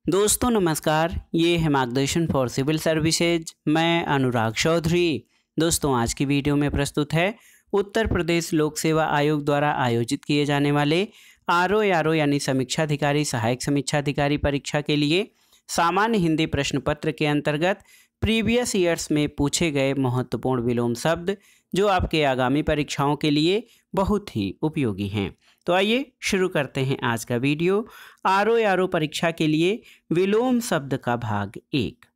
दोस्तों नमस्कार, ये है मार्गदर्शन फॉर सिविल सर्विसेज। मैं अनुराग चौधरी। दोस्तों आज की वीडियो में प्रस्तुत है उत्तर प्रदेश लोक सेवा आयोग द्वारा आयोजित किए जाने वाले आरओ यानी समीक्षाधिकारी सहायक समीक्षाधिकारी परीक्षा के लिए सामान्य हिंदी प्रश्न पत्र के अंतर्गत प्रीवियस ईयर्स में पूछे गए महत्वपूर्ण विलोम शब्द जो आपके आगामी परीक्षाओं के लिए बहुत ही उपयोगी हैं। तो आइए शुरू करते हैं आज का वीडियो। आरओ परीक्षा के लिए विलोम शब्द का भाग 1।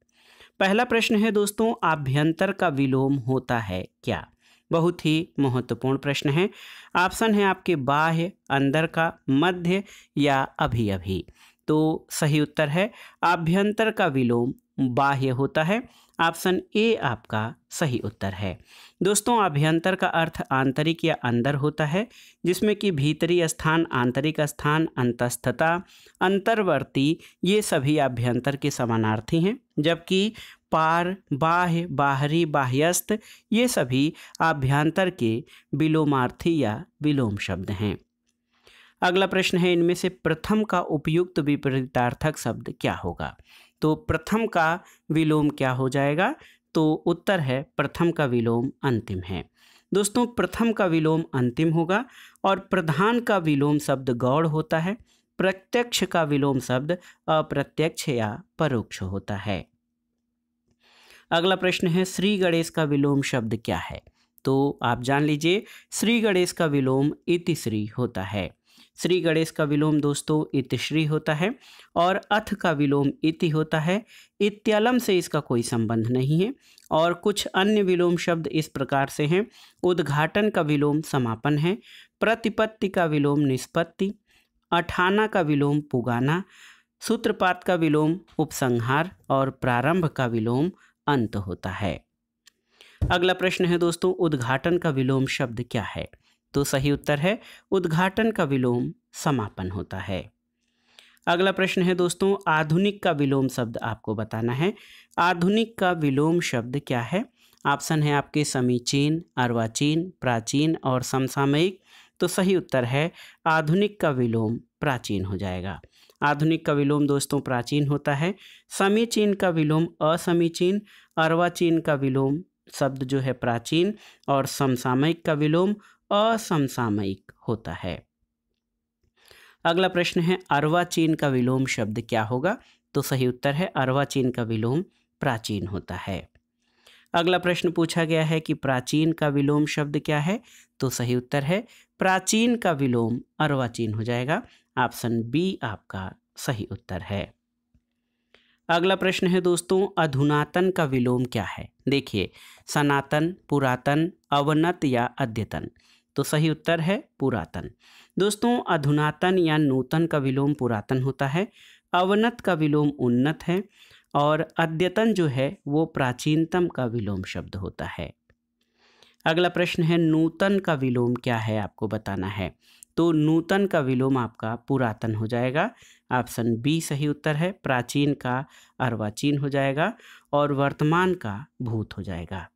पहला प्रश्न है दोस्तों, आभ्यंतर का विलोम होता है क्या? बहुत ही महत्वपूर्ण प्रश्न है। ऑप्शन है आपके बाह्य, अंदर का, मध्य या अभी अभी। तो सही उत्तर है आभ्यंतर का विलोम बाह्य होता है। ऑप्शन ए आपका सही उत्तर है। दोस्तों आभ्यंतर का अर्थ आंतरिक या अंदर होता है, जिसमें कि भीतरी स्थान, आंतरिक स्थान, अंतस्थता, अंतर्वर्ती ये सभी आभ्यंतर के समानार्थी हैं, जबकि पार, बाह्य, बाहरी, बाह्यस्थ ये सभी आभ्यंतर के विलोमार्थी या विलोम शब्द हैं। अगला प्रश्न है, इनमें से प्रथम का उपयुक्त विपरीतार्थक शब्द क्या होगा? तो प्रथम का विलोम क्या हो जाएगा? तो उत्तर है प्रथम का विलोम अंतिम है। दोस्तों प्रथम का विलोम अंतिम होगा और प्रधान का विलोम शब्द गौड़ होता है। प्रत्यक्ष का विलोम शब्द अप्रत्यक्ष या परोक्ष होता है। अगला प्रश्न है, श्री गणेश का विलोम शब्द क्या है? तो आप जान लीजिए, श्री गणेश का विलोम इतिश्री होता है। श्री गणेश का विलोम दोस्तों इतिश्री होता है और अथ का विलोम इति होता है। इत्यलम से इसका कोई संबंध नहीं है। और कुछ अन्य विलोम शब्द इस प्रकार से हैं। उद्घाटन का विलोम समापन है। प्रतिपत्ति का विलोम निष्पत्ति। अठाना का विलोम पुगाना। सूत्रपात का विलोम उपसंहार और प्रारंभ का विलोम अंत होता है। अगला प्रश्न है दोस्तों, उद्घाटन का विलोम शब्द क्या है? तो सही उत्तर है उद्घाटन का विलोम समापन होता है। अगला प्रश्न है दोस्तों, आधुनिक का विलोम शब्द आपको बताना है। आधुनिक का विलोम शब्द क्या है? ऑप्शन है आपके समीचीन, अर्वाचीन, प्राचीन और समसामयिक। तो सही उत्तर है आधुनिक का विलोम प्राचीन हो जाएगा। आधुनिक का विलोम दोस्तों प्राचीन होता है। समीचीन का विलोम असमीचीन, अर्वाचीन का विलोम शब्द जो है प्राचीन और समसामयिक का विलोम असमसामयिक होता है। अगला प्रश्न है, अर्वाचीन का विलोम शब्द क्या होगा? तो सही उत्तर है अर्वाचीन का विलोम प्राचीन होता है। अगला प्रश्न पूछा गया है कि प्राचीन का विलोम शब्द क्या है? तो सही उत्तर है प्राचीन का विलोम अर्वाचीन हो जाएगा। ऑप्शन बी आपका सही उत्तर है। अगला प्रश्न है दोस्तों, अधुनातन का विलोम क्या है? देखिए, सनातन, पुरातन, अवनत या अद्यतन। तो सही उत्तर है पुरातन। दोस्तों अधुनातन या नूतन का विलोम पुरातन होता है। अवनत का विलोम उन्नत है और अद्यतन जो है वो प्राचीनतम का विलोम शब्द होता है। अगला प्रश्न है, नूतन का विलोम क्या है आपको बताना है। तो नूतन का विलोम आपका पुरातन हो जाएगा। ऑप्शन बी सही उत्तर है। प्राचीन का अर्वाचीन हो जाएगा और वर्तमान का भूत हो जाएगा।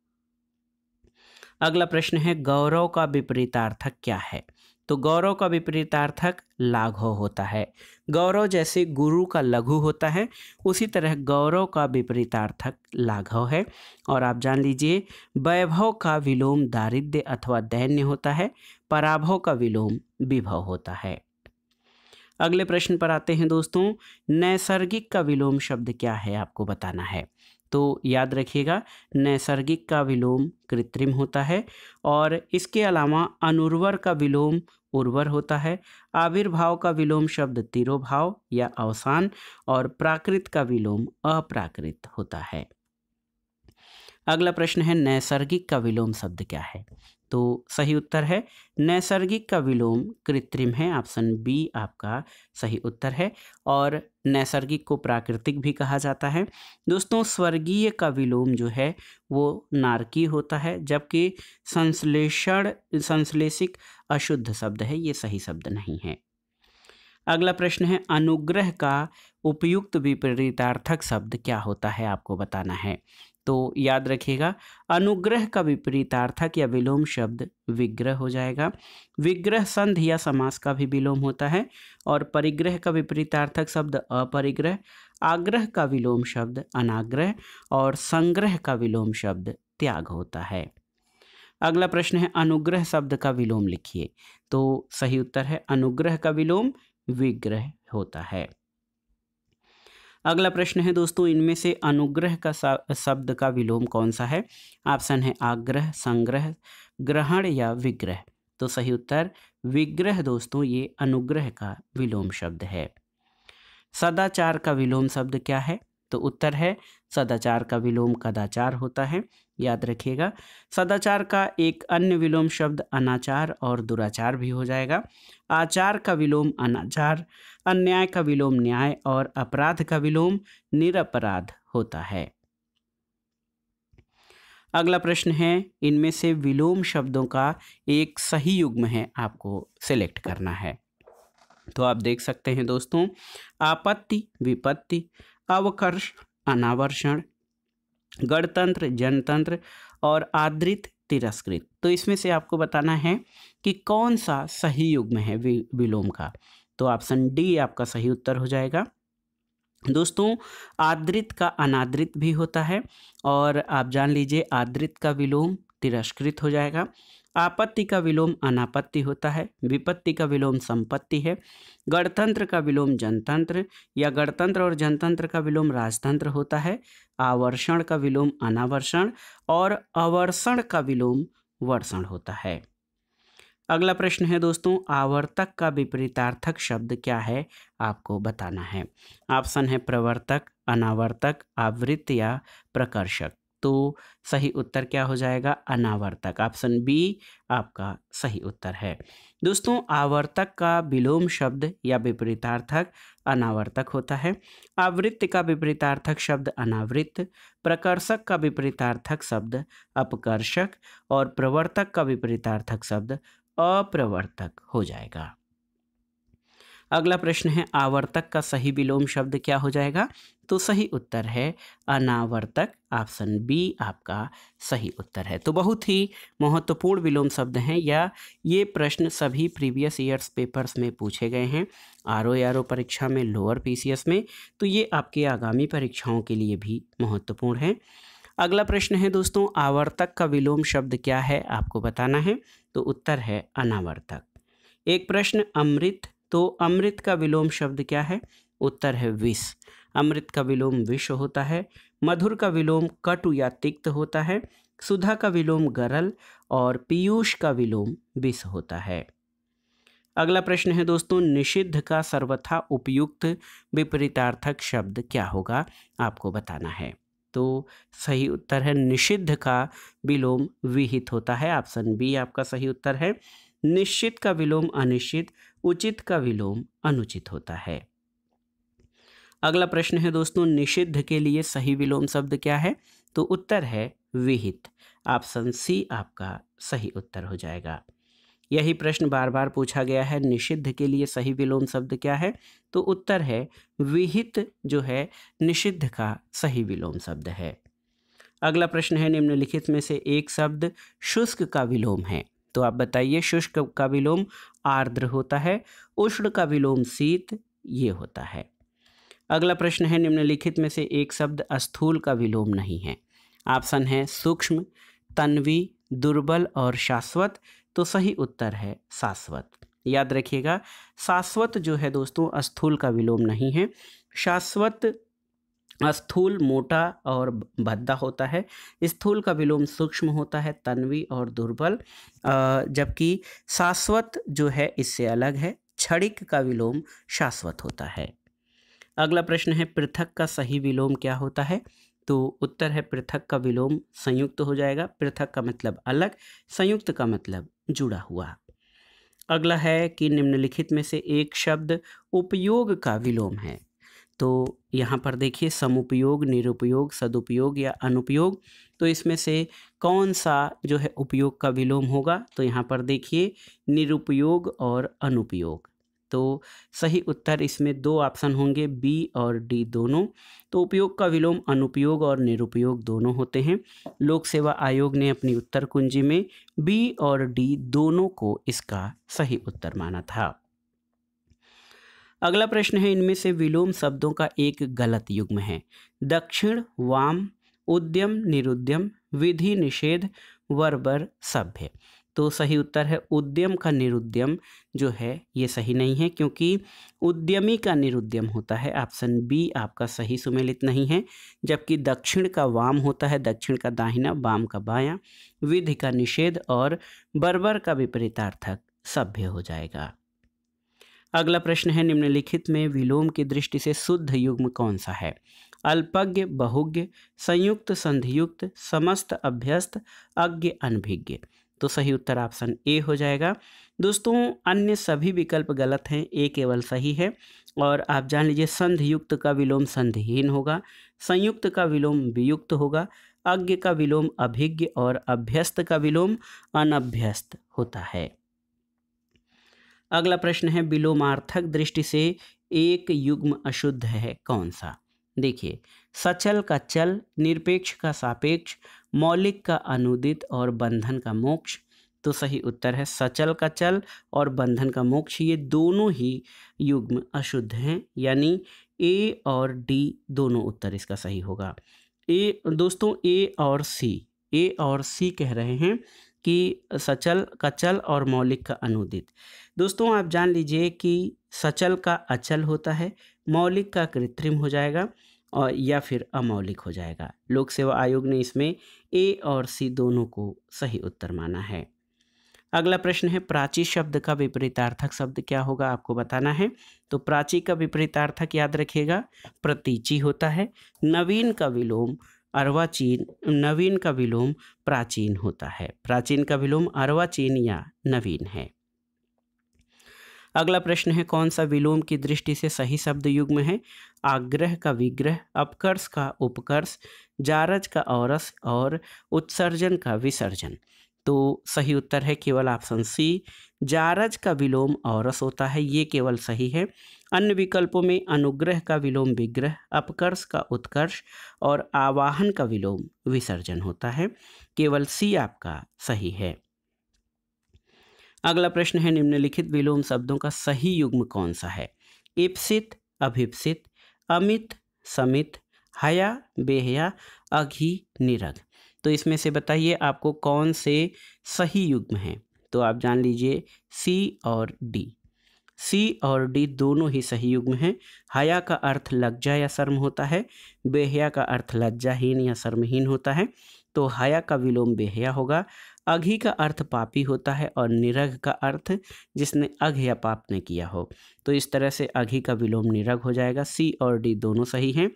अगला प्रश्न है, गौरव का विपरीतार्थक क्या है? तो गौरव का विपरीतार्थक लाघव होता है। गौरव जैसे गुरु का लघु होता है, उसी तरह गौरव का विपरीतार्थक लाघव है। और आप जान लीजिए, वैभव का विलोम दारिद्र्य अथवा दैन्य होता है। पराभव का विलोम विभव होता है। अगले प्रश्न पर आते हैं दोस्तों, नैसर्गिक का विलोम शब्द क्या है आपको बताना है। तो याद रखिएगा, नैसर्गिक का विलोम कृत्रिम होता है और इसके अलावा अनुर्वर का विलोम उर्वर होता है। आविर्भाव का विलोम शब्द तिरोभाव या अवसान और प्राकृत का विलोम अप्राकृत होता है। अगला प्रश्न है, नैसर्गिक का विलोम शब्द क्या है? तो सही उत्तर है नैसर्गिक का विलोम कृत्रिम है। ऑप्शन बी आपका सही उत्तर है। और नैसर्गिक को प्राकृतिक भी कहा जाता है। दोस्तों स्वर्गीय का विलोम जो है वो नारकीय होता है, जबकि संश्लेषिक अशुद्ध शब्द है, ये सही शब्द नहीं है। अगला प्रश्न है, अनुग्रह का उपयुक्त विपरीतार्थक शब्द क्या होता है आपको बताना है। तो याद रखिएगा, अनुग्रह का विपरीतार्थक या विलोम शब्द विग्रह हो जाएगा। विग्रह संधि या समास का भी विलोम होता है। और परिग्रह का विपरीतार्थक शब्द अपरिग्रह, आग्रह का विलोम शब्द अनाग्रह और संग्रह का विलोम शब्द त्याग होता है। अगला प्रश्न है, अनुग्रह शब्द का विलोम लिखिए। तो सही उत्तर है अनुग्रह का विलोम विग्रह होता है। अगला प्रश्न है दोस्तों, इनमें से अनुग्रह का शब्द का विलोम कौन सा है? ऑप्शन है आग्रह, संग्रह, ग्रहण या विग्रह। तो सही उत्तर विग्रह दोस्तों, ये अनुग्रह का विलोम शब्द है। सदाचार का विलोम शब्द क्या है? तो उत्तर है सदाचार का विलोम कदाचार होता है। याद रखिएगा, सदाचार का एक अन्य विलोम शब्द अनाचार और दुराचार भी हो जाएगा। आचार का विलोम अनाचार, अन्याय का विलोम न्याय और अपराध का विलोम निरपराध होता है। अगला प्रश्न है, इनमें से विलोम शब्दों का एक सही युग्म है, आपको सिलेक्ट करना है। तो आप देख सकते हैं दोस्तों, आपत्ति विपत्ति, अवकर्ष अनावर्षण, गणतंत्र जनतंत्र और आदृत तिरस्कृत। तो इसमें से आपको बताना है कि कौन सा सही युग्म है विलोम का। तो ऑप्शन डी आपका सही उत्तर हो जाएगा। दोस्तों, आदृत का अनादृत भी होता है और आप जान लीजिए आदृत का विलोम तिरस्कृत हो जाएगा। आपत्ति का विलोम अनापत्ति होता है। विपत्ति का विलोम संपत्ति है। गणतंत्र का विलोम जनतंत्र या गणतंत्र और जनतंत्र का विलोम राजतंत्र होता है। आवर्षण का विलोम अनावर्षण और अवर्षण का विलोम वर्षण होता है। अगला प्रश्न है दोस्तों, आवर्तक का विपरीतार्थक शब्द क्या है, आपको बताना है। ऑप्शन है प्रवर्तक, अनावर्तक, आवृत्त या प्रकर्षक। तो सही उत्तर क्या हो जाएगा? अनावर्तक। ऑप्शन बी आपका सही उत्तर है। दोस्तों, आवर्तक का विलोम शब्द या विपरीतार्थक अनावर्तक होता है। आवृत्त का विपरीतार्थक शब्द अनावृत्त, प्रकर्षक का विपरीतार्थक शब्द अपकर्षक और प्रवर्तक का विपरीतार्थक शब्द अप्रवर्तक हो जाएगा। अगला प्रश्न है, आवर्तक का सही विलोम शब्द क्या हो जाएगा? तो सही उत्तर है अनावर्तक। ऑप्शन बी आपका सही उत्तर है। तो बहुत ही महत्वपूर्ण विलोम शब्द हैं या ये प्रश्न सभी प्रीवियस ईयर्स पेपर्स में पूछे गए हैं, आरओ परीक्षा में, लोअर पीसीएस में। तो ये आपके आगामी परीक्षाओं के लिए भी महत्वपूर्ण है। अगला प्रश्न है दोस्तों, आवर्तक का विलोम शब्द क्या है, आपको बताना है। तो उत्तर है अनावर्तक। एक प्रश्न, अमृत, तो अमृत का विलोम शब्द क्या है? उत्तर है विष। अमृत का विलोम विष होता है। मधुर का विलोम कटु या तिक्त होता है। सुधा का विलोम गरल और पीयूष का विलोम विष होता है। अगला प्रश्न है दोस्तों, निषिद्ध का सर्वथा उपयुक्त विपरीतार्थक शब्द क्या होगा, आपको बताना है। तो सही उत्तर है निषिद्ध का विलोम विहित होता है। ऑप्शन बी आपका सही उत्तर है। निश्चित का विलोम अनिश्चित, उचित का विलोम अनुचित होता है। अगला प्रश्न है दोस्तों, निषिद्ध के लिए सही विलोम शब्द क्या है? तो उत्तर है विहित। ऑप्शन सी आपका सही उत्तर हो जाएगा। यही प्रश्न बार बार पूछा गया है, निषिद्ध के लिए सही विलोम शब्द क्या है? तो उत्तर है विहित, जो है निषिद्ध का सही विलोम शब्द है। अगला प्रश्न है, निम्नलिखित में से एक शब्द शुष्क का विलोम है। तो आप बताइए, शुष्क का विलोम आर्द्र होता है। उष्ण का विलोम शीत ये होता है। अगला प्रश्न है, निम्नलिखित में से एक शब्द स्थूल का विलोम नहीं है। ऑप्शन है सूक्ष्म, तन्वी, दुर्बल और शाश्वत। तो सही उत्तर है शाश्वत। याद रखिएगा, शाश्वत जो है दोस्तों स्थूल का विलोम नहीं है। शाश्वत स्थूल, मोटा और भद्दा होता है। स्थूल का विलोम सूक्ष्म होता है, तन्वी और दुर्बल। जबकि शाश्वत जो है इससे अलग है, क्षणिक का विलोम शाश्वत होता है। अगला प्रश्न है, पृथक का सही विलोम क्या होता है? तो उत्तर है पृथक का विलोम संयुक्त हो जाएगा। पृथक का मतलब अलग, संयुक्त का मतलब जुड़ा हुआ। अगला है कि निम्नलिखित में से एक शब्द उपयोग का विलोम है। तो यहाँ पर देखिए, समुपयोग, निरुपयोग, सदुपयोग या अनुपयोग। तो इसमें से कौन सा जो है उपयोग का विलोम होगा? तो यहाँ पर देखिए निरुपयोग और अनुपयोग। तो सही उत्तर इसमें दो ऑप्शन होंगे, बी और डी दोनों। तो उपयोग का विलोम अनुपयोग और निरुपयोग दोनों होते हैं। लोक सेवा आयोग ने अपनी उत्तर कुंजी में बी और डी दोनों को इसका सही उत्तर माना था। अगला प्रश्न है, इनमें से विलोम शब्दों का एक गलत युग्म है। दक्षिण, वाम, उद्यम, निरुद्यम, विधि, निषेध, वरबर, सभ्य। तो सही उत्तर है उद्यम का निरुद्यम जो है ये सही नहीं है, क्योंकि उद्यमी का निरुद्यम होता है। ऑप्शन बी आपका सही सुमेलित नहीं है। जबकि दक्षिण का वाम होता है, दक्षिण का दाहिना, वाम का बायां, विधि का निषेध और बर्बर का विपरीतार्थक सभ्य हो जाएगा। अगला प्रश्न है, निम्नलिखित में विलोम की दृष्टि से शुद्ध युग्म कौन सा है? अल्पज्ञ, बहुज्ञ, संयुक्त, संधियुक्त, समस्त, अभ्यस्त, अज्ञ, अनभिज्ञ। तो सही उत्तर ऑप्शन ए हो जाएगा। दोस्तों अन्य सभी विकल्प गलत हैं, ए केवल सही है। और आप जान लीजिए, संधियुक्त का विलोम संधिहीन होगा, संयुक्त का विलोम वियुक्त होगा, अज्ञ का विलोम अभिज्ञ और अभ्यस्त का विलोम अनभ्यस्त होता है। अगला प्रश्न है, विलोमार्थक दृष्टि से एक युग्म अशुद्ध है कौन सा? देखिए, सचल का चल, निरपेक्ष का सापेक्ष, मौलिक का अनुदित और बंधन का मोक्ष। तो सही उत्तर है सचल का चल और बंधन का मोक्ष, ये दोनों ही युग्म अशुद्ध हैं, यानी ए और डी दोनों उत्तर इसका सही होगा। ए दोस्तों, ए और सी कह रहे हैं कि सचल का चल और मौलिक का अनुदित। दोस्तों आप जान लीजिए कि सचल का अचल होता है, मौलिक का कृत्रिम हो जाएगा और या फिर अमौलिक हो जाएगा। लोक सेवा आयोग ने इसमें ए और सी दोनों को सही उत्तर माना है। अगला प्रश्न है, प्राची शब्द का विपरीतार्थक शब्द क्या होगा आपको बताना है। तो प्राची का विपरीतार्थक याद रखिएगा प्रतीची होता है। नवीन का विलोम अर्वाचीन, नवीन का विलोम प्राचीन होता है। प्राचीन का विलोम अर्वाचीन या नवीन है। अगला प्रश्न है, कौन सा विलोम की दृष्टि से सही शब्द युग्म है? आग्रह का विग्रह, अपकर्ष का उपकर्ष, जारज का औरस और उत्सर्जन का विसर्जन। तो सही उत्तर है केवल ऑप्शन सी, जारज का विलोम औरस होता है, ये केवल सही है। अन्य विकल्पों में अनुग्रह का विलोम विग्रह, अपकर्ष का उत्कर्ष और आवाहन का विलोम विसर्जन होता है। केवल सी आपका सही है। अगला प्रश्न है, निम्नलिखित विलोम शब्दों का सही युग्म कौन सा है? इप्सित, अभिप्सित, अमित, समित, हया, बेहया, अघी, निरग। तो इसमें से बताइए आपको कौन से सही युग्म हैं। तो आप जान लीजिए सी और डी। सी और डी दोनों ही सही युग्म हैं। हया का अर्थ लज्जा या शर्म होता है, बेहया का अर्थ लज्जाहीन या शर्महीन होता है, तो हया का विलोम बेहया होगा। अघी का अर्थ पापी होता है और निरग का अर्थ जिसने अघ या पाप ने किया हो। तो इस तरह से अघी का विलोम निरग हो जाएगा। सी और डी दोनों सही हैं।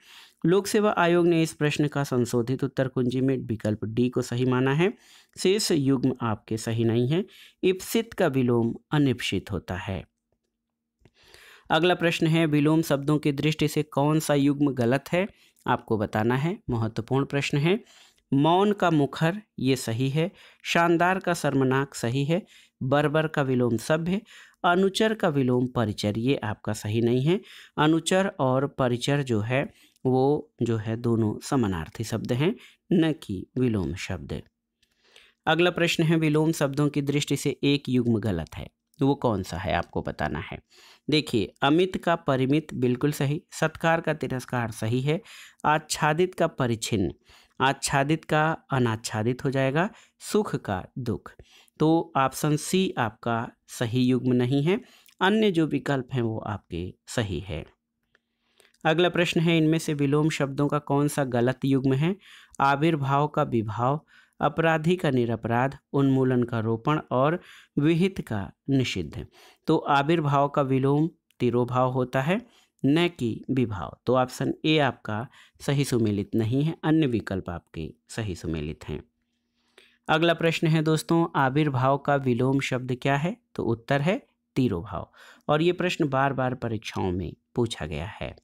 लोक सेवा आयोग ने इस प्रश्न का संशोधित उत्तर कुंजी में विकल्प डी को सही माना है। शेष युग्म आपके सही नहीं है। इप्सित का विलोम अनिप्सित होता है। अगला प्रश्न है, विलोम शब्दों की दृष्टि से कौन सा युग्म गलत है आपको बताना है। महत्वपूर्ण प्रश्न है। मौन का मुखर ये सही है। शानदार का शर्मनाक सही है। बर्बर का विलोम सभ्य। अनुचर का विलोम परिचर ये आपका सही नहीं है। अनुचर और परिचर जो है वो जो है दोनों समानार्थी शब्द हैं, न कि विलोम शब्द। अगला प्रश्न है, विलोम शब्दों की दृष्टि से एक युग्म गलत है, वो कौन सा है आपको बताना है। देखिए, अमित का परिमित बिल्कुल सही, सत्कार का तिरस्कार सही है, आच्छादित का परिच्छिन्न, आच्छादित का अनाच्छादित हो जाएगा, सुख का दुख। तो ऑप्शन सी आपका सही युग्म नहीं है। अन्य जो विकल्प हैं वो आपके सही है। अगला प्रश्न है, इनमें से विलोम शब्दों का कौन सा गलत युग्म है। आविर्भाव का विभाव, अपराधी का निरपराध, उन्मूलन का रोपण और विहित का निषिद्ध। तो आविर्भाव का विलोम तिरोभाव होता है, न कि विभाव। तो ऑप्शन ए आपका सही सुमेलित नहीं है। अन्य विकल्प आपके सही सुमेलित हैं। अगला प्रश्न है दोस्तों, आविर्भाव का विलोम शब्द क्या है? तो उत्तर है तिरोभाव, और ये प्रश्न बार बार परीक्षाओं में पूछा गया है।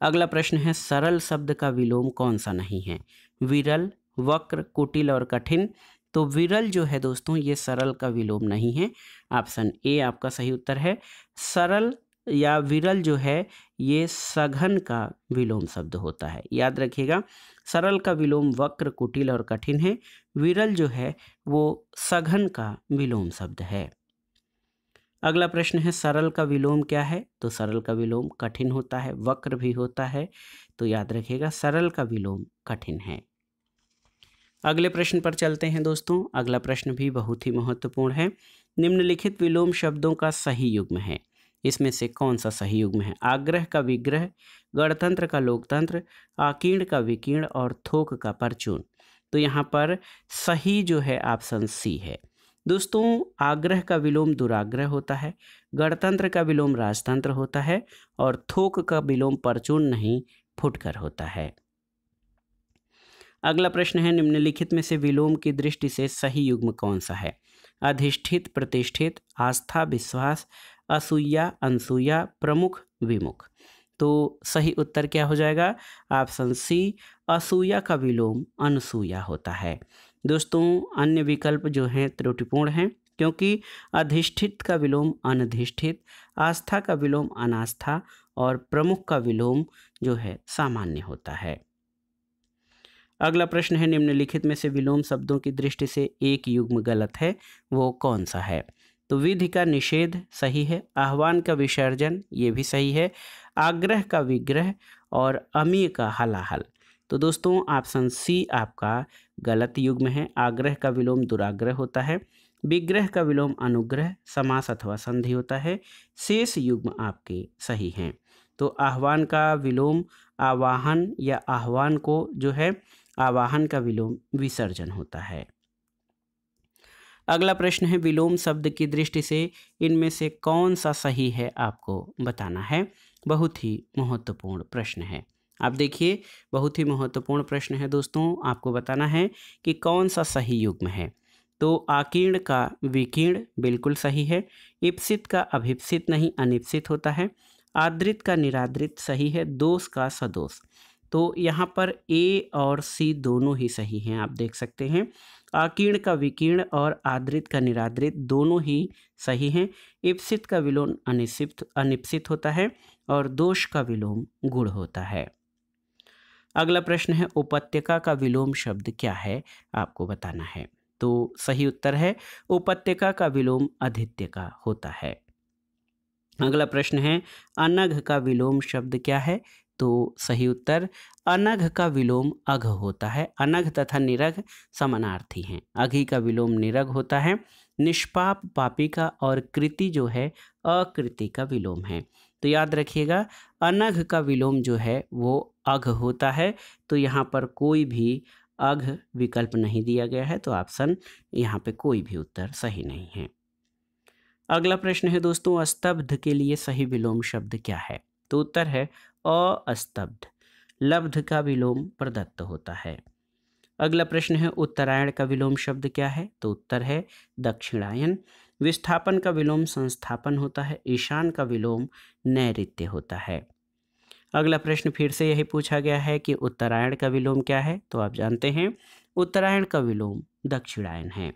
अगला प्रश्न है, सरल शब्द का विलोम कौन सा नहीं है। विरल, वक्र, कुटिल और कठिन, तो विरल जो है दोस्तों ये सरल का विलोम नहीं है। ऑप्शन ए आपका सही उत्तर है। सरल या विरल जो है ये सघन का विलोम शब्द होता है। याद रखिएगा, सरल का विलोम वक्र, कुटिल और कठिन है। विरल जो है वो सघन का विलोम शब्द है। अगला प्रश्न है सरल का विलोम क्या है? तो सरल का विलोम कठिन होता है, वक्र भी होता है। तो याद रखिएगा सरल का विलोम कठिन है। अगले प्रश्न पर चलते हैं दोस्तों। अगला प्रश्न भी बहुत ही महत्वपूर्ण है। निम्नलिखित विलोम शब्दों का सही युग्म है, इसमें से कौन सा सही युग्म है? आग्रह का विग्रह, गणतंत्र का लोकतंत्र, आकीर्ण का विकीर्ण और थोक का परचून। तो यहाँ पर सही जो है ऑप्शन सी है। दोस्तों आग्रह का विलोम दुराग्रह होता है, गणतंत्र का विलोम राजतंत्र होता है और थोक का विलोम परचून नहीं फुटकर होता है। अगला प्रश्न है निम्नलिखित में से विलोम की दृष्टि से सही युग्म कौन सा है? अधिष्ठित, प्रतिष्ठित, आस्था, विश्वास, असूया, अनसूया, प्रमुख, विमुख। तो सही उत्तर क्या हो जाएगा? ऑप्शन सी, असूया का विलोम अनसूया होता है। दोस्तों अन्य विकल्प जो हैं त्रुटिपूर्ण हैं, क्योंकि अधिष्ठित का विलोम अनधिष्ठित, आस्था का विलोम अनास्था और प्रमुख का विलोम जो है सामान्य होता है। अगला प्रश्न है निम्नलिखित में से विलोम शब्दों की दृष्टि से एक युग्म गलत है, वो कौन सा है? तो विधि का निषेध सही है, आह्वान का विसर्जन ये भी सही है, आग्रह का विग्रह और अमीय का हलाहल। तो दोस्तों ऑप्शन सी आपका गलत युग्म है। आग्रह का विलोम दुराग्रह होता है, विग्रह का विलोम अनुग्रह, समास अथवा संधि होता है। शेष युग्म आपके सही हैं। तो आह्वान का विलोम आवाहन या आह्वान को जो है आवाहन का विलोम विसर्जन होता है। अगला प्रश्न है विलोम शब्द की दृष्टि से इनमें से कौन सा सही है आपको बताना है। बहुत ही महत्वपूर्ण प्रश्न है। आप देखिए बहुत ही महत्वपूर्ण प्रश्न है दोस्तों, आपको बताना है कि कौन सा सही युग्म है। तो आकीर्ण का विकीर्ण बिल्कुल सही है, इप्सित का अभिप्सित नहीं अनिप्सित होता है, आदृत का निरादृत सही है, दोष का सदोष। तो यहाँ पर ए और सी दोनों ही सही हैं, आप देख सकते हैं। आकीर्ण का विकीर्ण और आदृत का निरादृत दोनों ही सही हैं। इप्सित का विलोम अनिप्सित होता है और दोष का विलोम गुण होता है। अगला प्रश्न है उपत्यका का विलोम शब्द क्या है, आपको बताना है। तो सही उत्तर है उपत्यका का विलोम अधित्यका होता है। अगला प्रश्न है अनघ का विलोम शब्द क्या है? तो सही उत्तर अनघ का विलोम अघ होता है। अनघ तथा निरघ समानार्थी हैं। अघि का विलोम निरघ होता है। निष्पाप पापी का और कृति जो है अकृति का विलोम है। तो याद रखिएगा अनघ का विलोम जो है वो अघ होता है। तो यहाँ पर कोई भी अघ विकल्प नहीं दिया गया है, तो ऑप्शन यहाँ पे कोई भी उत्तर सही नहीं है। अगला प्रश्न है दोस्तों स्तब्ध के लिए सही विलोम शब्द क्या है? तो उत्तर है अस्तब्ध। लब्ध का विलोम प्रदत्त होता है। अगला प्रश्न है उत्तरायण का विलोम शब्द क्या है? तो उत्तर है दक्षिणायन। विस्थापन का विलोम संस्थापन होता है। ईशान का विलोम नैऋत्य होता है। अगला प्रश्न फिर से यही पूछा गया है कि उत्तरायण का विलोम क्या है? तो आप जानते हैं उत्तरायण का विलोम दक्षिणायन है।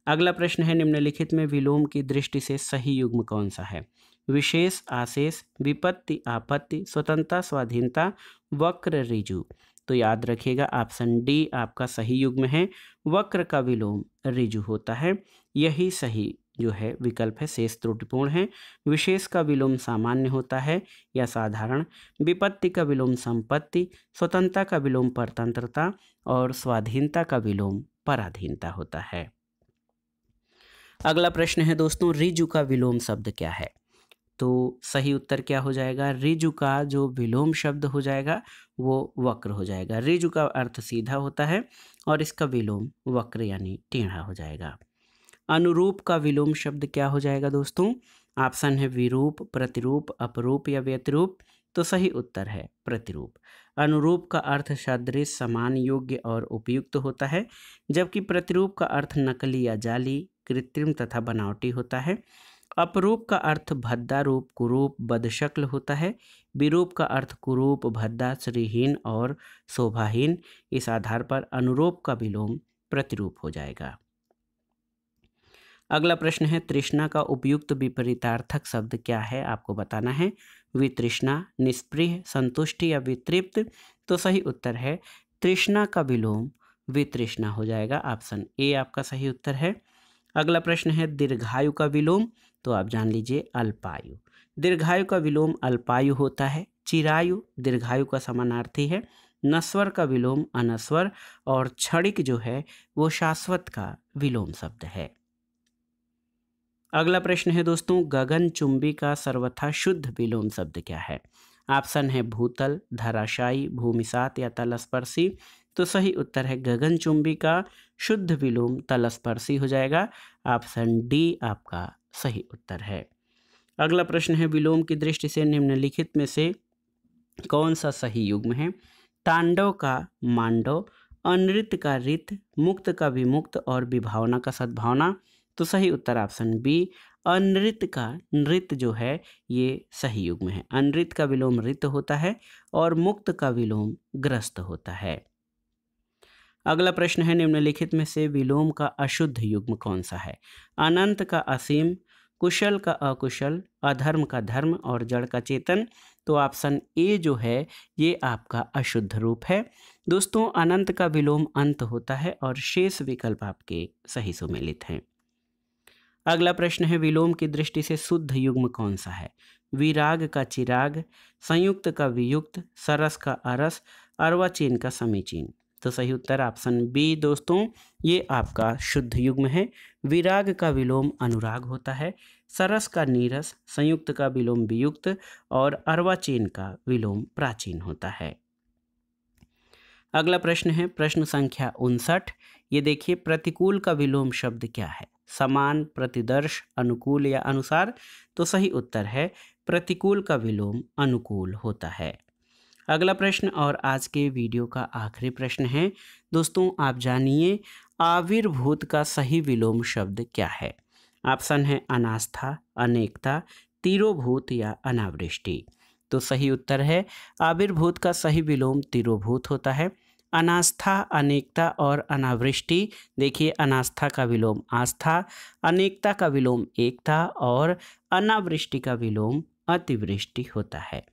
अगला प्रश्न है निम्नलिखित में विलोम की दृष्टि से सही युग्म कौन सा है? विशेष आशेष, विपत्ति आपत्ति, स्वतंत्रता स्वाधीनता, वक्र ऋजु। तो याद रखिएगा ऑप्शन डी आपका सही युग्म है। वक्र का विलोम ऋजु होता है, यही सही जो है विकल्प है। शेष त्रुटिपूर्ण है। विशेष का विलोम सामान्य होता है या साधारण, विपत्ति का विलोम संपत्ति, स्वतंत्रता का विलोम परतंत्रता और स्वाधीनता का विलोम पराधीनता होता है। अगला प्रश्न है दोस्तों ऋजु का विलोम शब्द क्या है? तो सही उत्तर क्या हो जाएगा? ऋजु का जो विलोम शब्द हो जाएगा वो वक्र हो जाएगा। ऋजु का अर्थ सीधा होता है और इसका विलोम वक्र यानी टेढ़ा हो जाएगा। अनुरूप का विलोम शब्द क्या हो जाएगा दोस्तों? ऑप्शन है विरूप, प्रतिरूप, अपरूप या व्यतिरूप। तो सही उत्तर है प्रतिरूप। अनुरूप का अर्थ सदृश, समान, योग्य और उपयुक्त होता है, जबकि प्रतिरूप का अर्थ नकली या जाली, कृत्रिम तथा बनावटी होता है। अपरूप का अर्थ भद्दा रूप, कुरूप, बदशक्ल होता है। विरूप का अर्थ कुरूप, भद्दा, श्रीहीन और शोभाहीन। इस आधार पर अनुरूप का विलोम प्रतिरूप हो जाएगा। अगला प्रश्न है, तृष्णा का उपयुक्त विपरीतार्थक शब्द क्या है, आपको बताना है। वितृष्णा, निस्पृह, संतुष्टि या वितृप्त। तो सही उत्तर है तृष्णा का विलोम वितृष्णा हो जाएगा। ऑप्शन ए आपका सही उत्तर है। अगला प्रश्न है, दीर्घायु का विलोम। तो आप जान लीजिए अल्पायु। दीर्घायु का विलोम अल्पायु होता है। चिरायु दीर्घायु का समानार्थी है। नश्वर का विलोम अनश्वर, और क्षणिक जो है वो शाश्वत का विलोम शब्द है। अगला प्रश्न है दोस्तों, गगनचुंबी का सर्वथा शुद्ध विलोम शब्द क्या है। ऑप्शन है भूतल, धराशायी, भूमिसात या तलस्पर्शी। तो सही उत्तर है गगनचुंबी का शुद्ध विलोम तलस्पर्शी हो जाएगा। ऑप्शन डी आपका सही उत्तर है। अगला प्रश्न है, विलोम की दृष्टि से निम्नलिखित में से कौन सा सही युग्म है। तांडव का मांडव, अनृत का रित, मुक्त का विमुक्त और विभावना का सद्भावना। तो सही उत्तर ऑप्शन बी, अनृत का नृत जो है ये सही युग्म है। अनृत का विलोम रित होता है और मुक्त का विलोम ग्रस्त होता है। अगला प्रश्न है, निम्नलिखित में से विलोम का अशुद्ध युग्म कौन सा है। अनंत का असीम, कुशल का अकुशल, अधर्म का धर्म और जड़ का चेतन। तो ऑप्शन ए जो है ये आपका अशुद्ध रूप है। दोस्तों अनंत का विलोम अंत होता है और शेष विकल्प आपके सही सुमेलित हैं। अगला प्रश्न है, विलोम की दृष्टि से शुद्ध युग्म कौन सा है। विराग का चिराग, संयुक्त का वियुक्त, सरस का अरस, अर्वाचीन का समीचीन। तो सही उत्तर ऑप्शन बी दोस्तों ये आपका शुद्ध युग्म है। विराग का विलोम अनुराग होता है, सरस का नीरस, संयुक्त का विलोम वियुक्त और अर्वाचीन का विलोम प्राचीन होता है। अगला प्रश्न है, प्रश्न संख्या 59। ये देखिए, प्रतिकूल का विलोम शब्द क्या है। समान, प्रतिदर्श, अनुकूल या अनुसार। तो सही उत्तर है प्रतिकूल का विलोम अनुकूल होता है। अगला प्रश्न और आज के वीडियो का आखिरी प्रश्न है दोस्तों, आप जानिए आविर्भूत का सही विलोम शब्द क्या है। ऑप्शन है अनास्था, अनेकता, तिरोभूत या अनावृष्टि। तो सही उत्तर है आविर्भूत का सही विलोम तिरोभूत होता है। अनास्था, अनेकता और अनावृष्टि। देखिए, अनास्था का विलोम आस्था, अनेकता का विलोम एकता और अनावृष्टि का विलोम अतिवृष्टि होता है।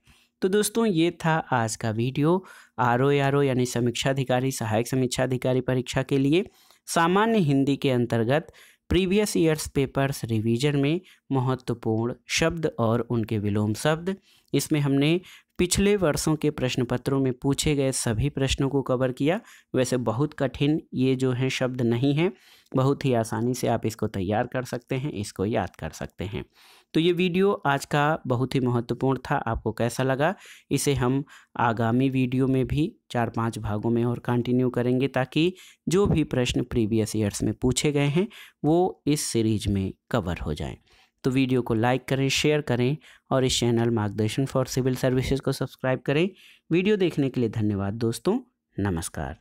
तो दोस्तों ये था आज का वीडियो आरओ यानी समीक्षा अधिकारी सहायक समीक्षा अधिकारी परीक्षा के लिए सामान्य हिंदी के अंतर्गत प्रीवियस ईयर्स पेपर्स रिवीजन में महत्वपूर्ण शब्द और उनके विलोम शब्द। इसमें हमने पिछले वर्षों के प्रश्न पत्रों में पूछे गए सभी प्रश्नों को कवर किया। वैसे बहुत कठिन ये जो हैं शब्द नहीं हैं, बहुत ही आसानी से आप इसको तैयार कर सकते हैं, इसको याद कर सकते हैं। तो ये वीडियो आज का बहुत ही महत्वपूर्ण था। आपको कैसा लगा, इसे हम आगामी वीडियो में भी 4-5 भागों में और कंटिन्यू करेंगे, ताकि जो भी प्रश्न प्रीवियस ईयर्स में पूछे गए हैं वो इस सीरीज में कवर हो जाएं। तो वीडियो को लाइक करें, शेयर करें और इस चैनल मार्गदर्शन फॉर सिविल सर्विसेज को सब्सक्राइब करें। वीडियो देखने के लिए धन्यवाद दोस्तों, नमस्कार।